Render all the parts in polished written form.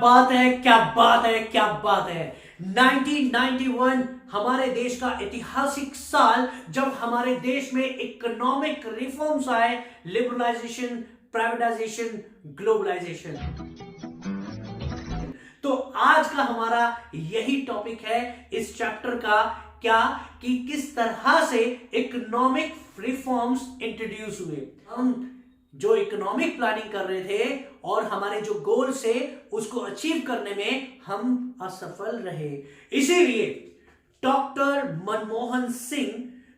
बात है, क्या बात है, क्या बात है। 1991 हमारे देश का ऐतिहासिक साल, जब हमारे देश में इकोनॉमिक रिफॉर्म्स आए, लिबरलाइजेशन, प्राइवेटाइजेशन, ग्लोबलाइजेशन। तो आज का हमारा यही टॉपिक है इस चैप्टर का, क्या कि किस तरह से इकोनॉमिक रिफॉर्म्स इंट्रोड्यूस हुए। हम जो इकोनॉमिक प्लानिंग कर रहे थे और हमारे जो गोल्स थे उसको अचीव करने में हम असफल रहे। इसीलिए डॉक्टर मनमोहन सिंह,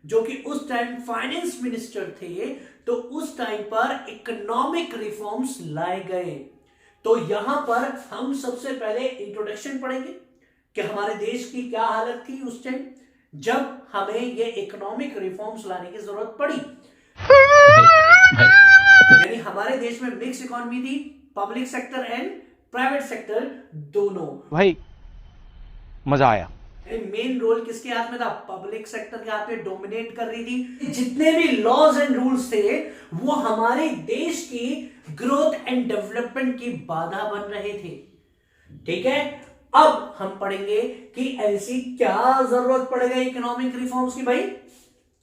जो कि उस टाइम फाइनेंस मिनिस्टर थे, तो उस टाइम पर इकोनॉमिक रिफॉर्म्स लाए गए। तो यहां पर हम सबसे पहले इंट्रोडक्शन पढ़ेंगे कि हमारे देश की क्या हालत थी उस टाइम जब हमें ये इकोनॉमिक रिफॉर्म्स लाने की जरूरत पड़ी। यानी हमारे देश में मिक्स इकोनॉमी थी, public sector and private sector दोनों। भाई मजा आया। मेन रोल किसके हाथ में था? पब्लिक सेक्टर के हाथ में डोमिनेट कर रही थी। जितने भी लॉज एंड रूल्स थे वो हमारे देश की ग्रोथ एंड डेवलपमेंट की बाधा बन रहे थे। ठीक है, अब हम पढ़ेंगे कि ऐसी क्या जरूरत पड़ेगा इकोनॉमिक रिफॉर्म्स की। भाई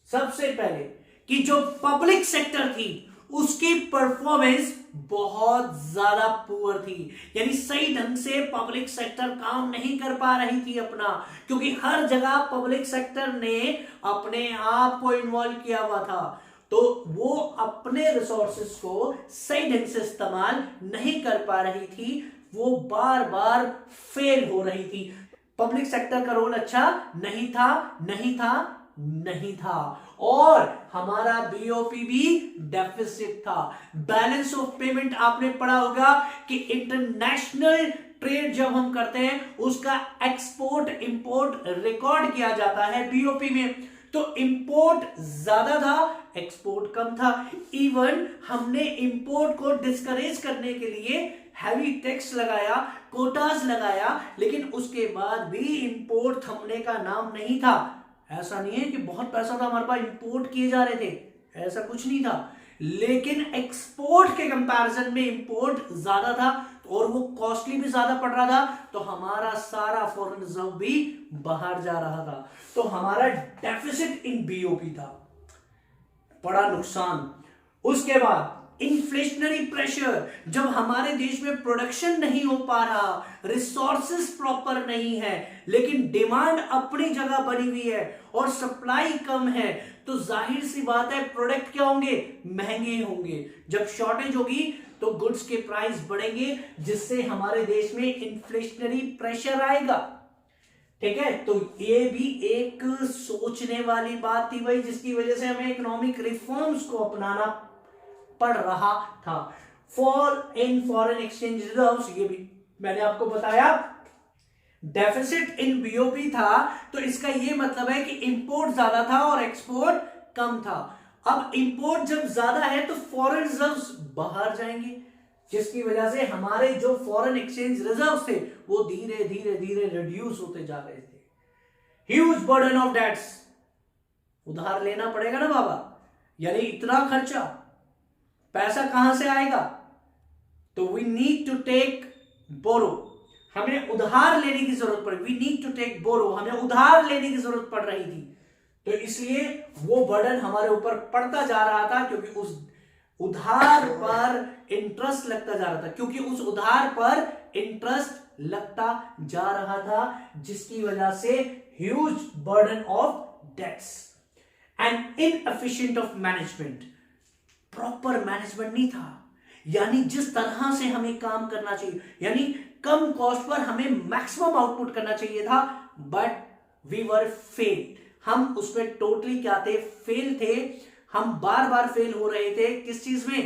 सबसे पहले कि जो पब्लिक सेक्टर थी उसकी परफॉर्मेंस बहुत ज्यादा पुअर थी, यानी सही ढंग से पब्लिक सेक्टर काम नहीं कर पा रही थी अपना, क्योंकि हर जगह पब्लिक सेक्टर ने अपने आप को इन्वॉल्व किया हुआ था, तो वो अपने रिसोर्सेस को सही ढंग से इस्तेमाल नहीं कर पा रही थी, वो बार बार फेल हो रही थी। पब्लिक सेक्टर का रोल अच्छा नहीं था, नहीं था, नहीं था। और हमारा बीओपी भी डेफिसिट था। बैलेंस ऑफ पेमेंट आपने पढ़ा होगा कि इंटरनेशनल ट्रेड जब हम करते हैं उसका एक्सपोर्ट इंपोर्ट रिकॉर्ड किया जाता है बीओपी में, तो इंपोर्ट ज्यादा था, एक्सपोर्ट कम था। इवन हमने इंपोर्ट को डिस्करेज करने के लिए हैवी टैक्स लगाया, कोटास लगाया, लेकिन उसके बाद भी इंपोर्ट थमने का नाम नहीं था। ऐसा नहीं है कि बहुत पैसा था हमारे पास, इंपोर्ट किए जा रहे थे, ऐसा कुछ नहीं था, लेकिन एक्सपोर्ट के कंपैरिजन में इंपोर्ट ज्यादा था और वो कॉस्टली भी ज्यादा पड़ रहा था, तो हमारा सारा फॉरेन रिजर्व भी बाहर जा रहा था, तो हमारा डेफिसिट इन बीओपी था, बड़ा नुकसान। उसके बाद इन्फ्लेशनरी प्रेशर, जब हमारे देश में प्रोडक्शन नहीं हो पा रहा, रिसोर्सेस प्रॉपर नहीं है, लेकिन डिमांड अपनी जगह बनी हुई है और सप्लाई कम है, तो जाहिर सी बात है प्रोडक्ट क्या होंगे? महंगे होंगे। जब शॉर्टेज होगी तो गुड्स के प्राइस बढ़ेंगे, जिससे हमारे देश में इन्फ्लेशनरी प्रेशर आएगा। ठीक है, तो ये भी एक सोचने वाली बात थी भाई, जिसकी वजह से हमें इकोनॉमिक रिफॉर्म्स को अपनाना पड़ रहा था। Fall in foreign exchange reserves, ये भी मैंने आपको बताया। डेफिसिट इन बीओपी था, तो इसका ये मतलब है कि इंपोर्ट ज्यादा था और एक्सपोर्ट कम था। अब इंपोर्ट जब ज्यादा है तो फॉरेन रिजर्व्स बाहर जाएंगे, जिसकी वजह से हमारे जो फॉरेन एक्सचेंज रिजर्व्स थे वो धीरे धीरे धीरे रिड्यूस होते जा रहे थे। ह्यूज बर्डन ऑफ डेट्स, उधार लेना पड़ेगा ना बाबा, यानी इतना खर्चा, पैसा कहां से आएगा? तो वी नीड टू टेक बोरो, हमें उधार लेने की जरूरत पड़ी। वी नीड टू टेक बोरो, हमें उधार लेने की जरूरत पड़ रही थी, तो इसलिए वो बर्डन हमारे ऊपर पड़ता जा रहा था, क्योंकि उस उधार पर इंटरेस्ट लगता जा रहा था, क्योंकि उस उधार पर इंटरेस्ट लगता जा रहा था, जिसकी वजह से huge burden of debts and inefficient of management. Proper management नहीं था, यानी जिस तरह से हमें काम करना चाहिए, यानी कम कॉस्ट पर हमें मैक्सिमम आउटपुट करना चाहिए था, बट वी वर फेल। हम उसमें टोटली क्या थे? फेल थे। हम बार बार फेल हो रहे थे। किस चीज में?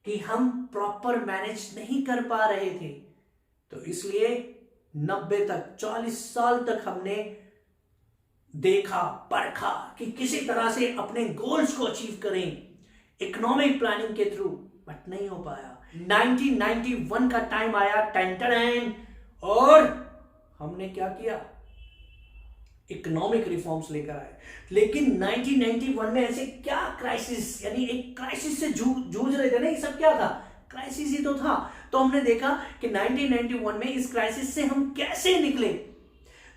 कि हम प्रॉपर मैनेज नहीं कर पा रहे थे। तो इसलिए 90 तक 40 साल तक हमने देखा परखा कि किसी तरह से अपने गोल्स को अचीव करें इकोनॉमिक प्लानिंग के थ्रू, बट नहीं हो पाया। 1991 का टाइम आया, टेंटन, और हमने क्या किया? इकोनॉमिक रिफॉर्म्स लेकर आए। लेकिन 1991 में ऐसे क्या क्राइसिस, यानी एक क्राइसिस से जूझ रहे थे ना, ये सब क्या था? क्राइसिस ही तो था। तो हमने देखा कि 1991 में इस क्राइसिस से हम कैसे निकले।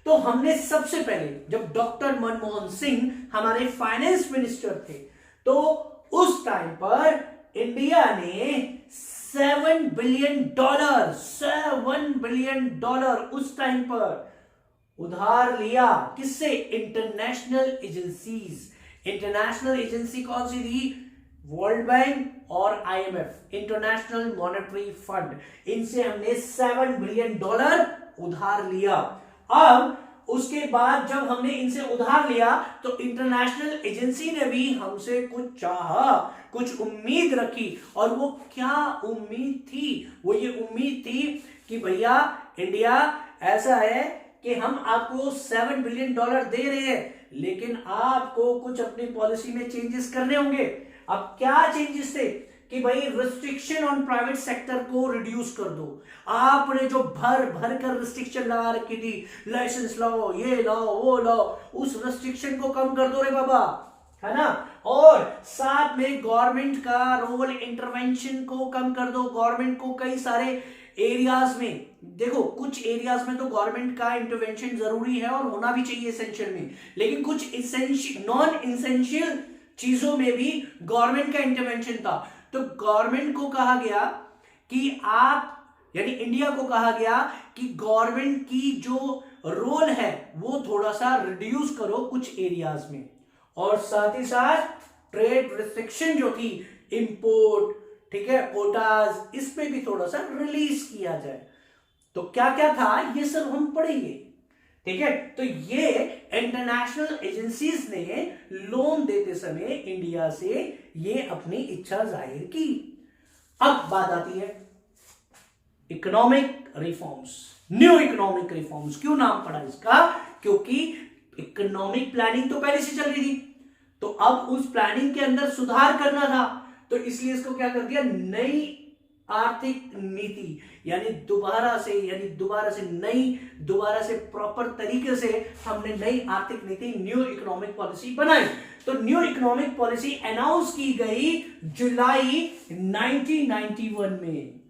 तो हमने सबसे पहले, जब डॉक्टर मनमोहन सिंह हमारे फाइनेंस मिनिस्टर थे, तो उस टाइम पर इंडिया ने $7 बिलियन उस टाइम पर उधार लिया। किससे? International agencies. इंटरनेशनल एजेंसी कौन सी थी? वर्ल्ड बैंक और IMF, इंटरनेशनल मॉनेटरी फंड। इनसे हमने $7 बिलियन उधार लिया। अब उसके बाद जब हमने इनसे उधार लिया तो इंटरनेशनल एजेंसी ने भी हमसे कुछ चाहा, कुछ उम्मीद रखी। और वो क्या उम्मीद थी? वो ये उम्मीद थी कि भैया इंडिया ऐसा है कि हम आपको $7 बिलियन दे रहे हैं, लेकिन आपको कुछ अपनी पॉलिसी में चेंजेस करने होंगे। अब क्या चेंजेस थे? कि भाई रिस्ट्रिक्शन ऑन प्राइवेट सेक्टर को रिड्यूस कर दो। आपने जो भर भर कर रिस्ट्रिक्शन लगा रखी थी, लाइसेंस लाओ, ये लाओ, वो लाओ, उस रिस्ट्रिक्शन को कम कर दो रे बाबा, है ना। और साथ में गवर्नमेंट का रोल इंटरवेंशन को कम कर दो। गवर्नमेंट को कई सारे एरियाज में, देखो कुछ एरियाज में तो गवर्नमेंट का इंटरवेंशन जरूरी है और होना भी चाहिए एसेंशियल में, लेकिन कुछ नॉन एसेंशियल चीजों में भी गवर्नमेंट का इंटरवेंशन था। तो गवर्नमेंट को कहा गया कि आप, यानी इंडिया को कहा गया कि गवर्नमेंट की जो रोल है वो थोड़ा सा रिड्यूस करो कुछ एरियाज में, और साथ ही साथ ट्रेड रिस्ट्रिक्शन जो थी, इंपोर्ट, ठीक है, कोटाज, इसमें भी थोड़ा सा रिलीज किया जाए। तो क्या क्या था ये सब हम पढ़ेंगे, ठीक है। तो ये इंटरनेशनल एजेंसीज ने लोन देते समय इंडिया से ये अपनी इच्छा जाहिर की। अब बात आती है economic reforms, new economic reforms. क्यों नाम पड़ा इसका? क्योंकि इकोनॉमिक प्लानिंग तो पहले से चल रही थी, तो अब उस प्लानिंग के अंदर सुधार करना था, तो इसलिए इसको क्या कर दिया? नई आर्थिक नीति, यानी दोबारा से प्रॉपर तरीके से हमने नई आर्थिक नीति, न्यू इकोनॉमिक पॉलिसी बनाई। तो न्यू इकोनॉमिक पॉलिसी अनाउंस की गई जुलाई 1991 में।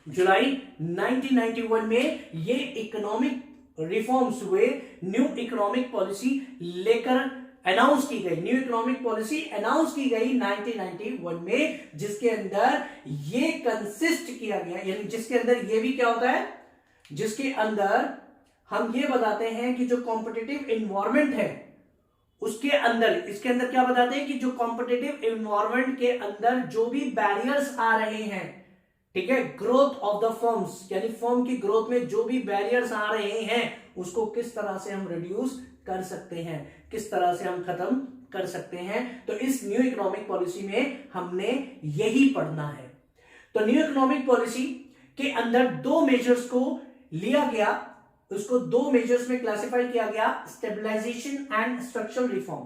जुलाई 1991 में ये इकोनॉमिक रिफॉर्म्स हुए, न्यू इकोनॉमिक पॉलिसी लेकर अनाउंस की गई। न्यू इकोनॉमिक पॉलिसी अनाउंस की गई 1991 में, जिसके अंदर ये कंसिस्ट किया गया, यानी जिसके अंदर ये भी क्या होता है, जिसके अंदर हम ये बताते हैं कि जो कॉम्पिटिटिव एनवायरनमेंट है उसके अंदर, इसके अंदर क्या बताते हैं कि जो कॉम्पिटिटिव एनवायरनमेंट के अंदर जो भी बैरियर्स आ रहे हैं, ठीक है, ग्रोथ ऑफ द फर्म्स, यानी फर्म की ग्रोथ में जो भी बैरियर्स आ रहे हैं उसको किस तरह से हम रिड्यूस कर सकते हैं, किस तरह से हम खत्म कर सकते हैं। तो इस न्यू इकोनॉमिक पॉलिसी में हमने यही पढ़ना है। तो न्यू इकोनॉमिक पॉलिसी के अंदर दो मेजर्स को लिया गया, उसको दो मेजर्स में क्लासिफाई किया गया, stabilisation and structural reform.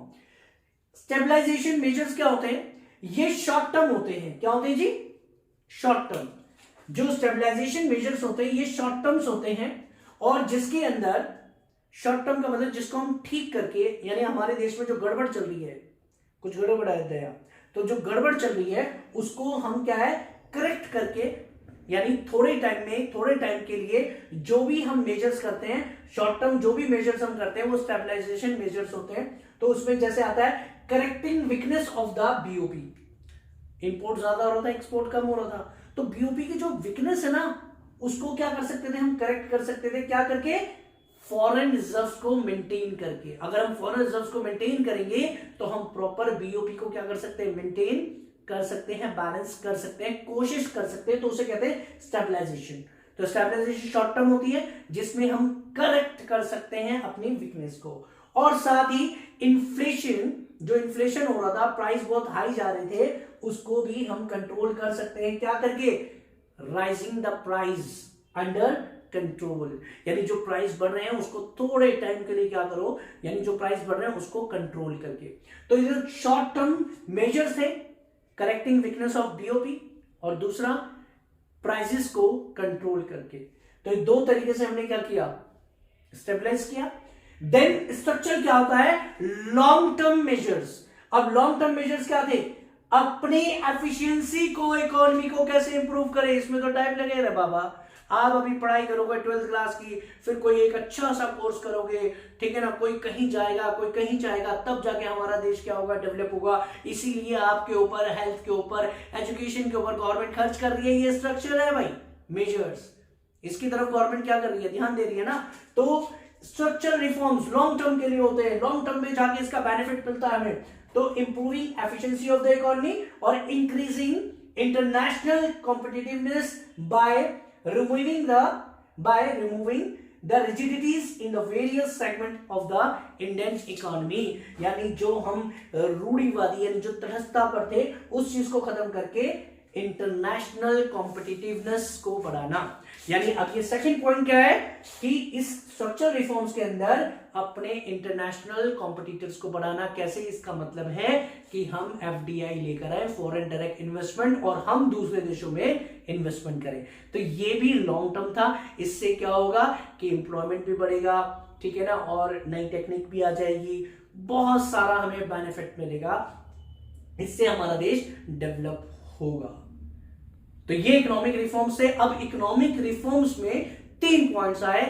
Stabilisation measures क्या होते हैं? ये शॉर्ट टर्म होते हैं। क्या होते हैं जी? Short term. जो स्टेबलाइजेशन मेजर्स होते हैं ये शॉर्ट टर्म्स होते हैं, और जिसके अंदर, शॉर्ट टर्म का मतलब जिसको हम ठीक करके, यानी हमारे देश में जो गड़बड़ चल रही है, कुछ गड़बड़ है, तो जो गड़बड़ चल रही है उसको हम क्या है, करेक्ट करके, यानी थोड़े टाइम के लिए जो भी हम मेजर्स करते हैं, शॉर्ट टर्म जो भी मेजर्स हम करते हैं वो स्टेबलाइजेशन मेजर्स होते हैं। तो उसमें जैसे आता है correcting weakness of the BOP, import ज्यादा हो रहा था, एक्सपोर्ट कम हो रहा था, तो बीओपी की जो वीकनेस है ना उसको क्या कर सकते थे हम, करेक्ट कर सकते थे। क्या करके? फॉरेन रिजर्व्स को मेंटेन करके। अगर हम फॉरेन रिजर्व्स को मेंटेन करेंगे तो हम प्रॉपर बीओपी को क्या कर सकते हैं, मेंटेन कर सकते हैं, बैलेंस कर सकते हैं, कोशिश कर सकते हैं, तो उसे कहते हैं स्टेबलाइजेशन। तो स्टेबलाइजेशन शॉर्ट टर्म होती है जिसमें हम करेक्ट कर सकते हैं अपनी वीकनेस को। और साथ ही इन्फ्लेशन, जो इन्फ्लेशन हो रहा था, प्राइस बहुत हाई जा रहे थे, उसको भी हम कंट्रोल कर सकते हैं। क्या करके? Rising the price under control, यानी जो प्राइस बढ़ रहे हैं उसको थोड़े टाइम के लिए क्या करो, यानी जो प्राइस बढ़ रहे हैं उसको कंट्रोल करके। तो ये जो शॉर्ट टर्म मेजर्स थे, करेक्टिंग वीकनेस ऑफ बीओपी, और दूसरा प्राइसेस को कंट्रोल करके। तो ये दो तरीके से हमने क्या किया, स्टेबलाइज किया। देन स्ट्रक्चर क्या होता है, लॉन्ग टर्म मेजर्स। अब लॉन्ग टर्म मेजर्स क्या थे, अपनी एफिशिएंसी को, इकोनॉमी को कैसे इंप्रूव करें, इसमें तो टाइम लगेगा बाबा। आप अभी पढ़ाई करोगे 12th क्लास की, फिर कोई एक अच्छा सा कोर्स करोगे, ठीक है ना, कोई कहीं जाएगा कोई कहीं जाएगा, तब जाके हमारा देश क्या होगा, डेवलप होगा। इसीलिए आपके ऊपर, हेल्थ के ऊपर, एजुकेशन के ऊपर गवर्नमेंट खर्च कर रही है। ये स्ट्रक्चर है भाई, मेजर्स, इसकी तरफ गवर्नमेंट क्या कर रही है, ध्यान दे रही है ना। तो स्ट्रक्चरल रिफॉर्म्स लॉन्ग टर्म के लिए होते हैं, लॉन्ग टर्म में जाके इसका बेनिफिट मिलता है हमें। तो improving efficiency of the economy और increasing international competitiveness by removing the rigidities in the various segment of the Indian economy, यानी जो हम रूढ़िवादी यानी जो तटस्थता पर थे उस चीज को खत्म करके इंटरनेशनल कॉम्पिटिटिवनेस को बढ़ाना। यानी अब ये सेकंड पॉइंट क्या है कि इस स्ट्रक्चरल रिफॉर्म्स के अंदर अपने इंटरनेशनल कॉम्पिटिटर्स को बढ़ाना। कैसे, इसका मतलब है कि हम एफडीआई लेकर आए, फॉरेन डायरेक्ट इन्वेस्टमेंट, और हम दूसरे देशों में इन्वेस्टमेंट करें। तो ये भी लॉन्ग टर्म था। इससे क्या होगा कि एम्प्लॉयमेंट भी बढ़ेगा, ठीक है ना, और नई टेक्निक भी आ जाएगी, बहुत सारा हमें बेनिफिट मिलेगा, इससे हमारा देश डेवलप होगा। तो ये इकोनॉमिक रिफॉर्म्स से। अब इकोनॉमिक रिफॉर्म्स में 3 पॉइंट्स आए,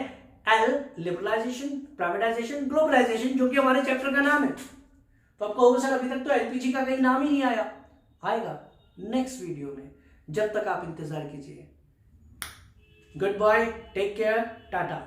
एल लिबरलाइजेशन, प्राइवेटाइजेशन, ग्लोबलाइजेशन, जो कि हमारे चैप्टर का नाम है। तो आपको होगा सर अभी तक तो एलपीजी का कहीं नाम ही नहीं आया, आएगा नेक्स्ट वीडियो में, जब तक आप इंतजार कीजिए। Goodbye, take care, Tata.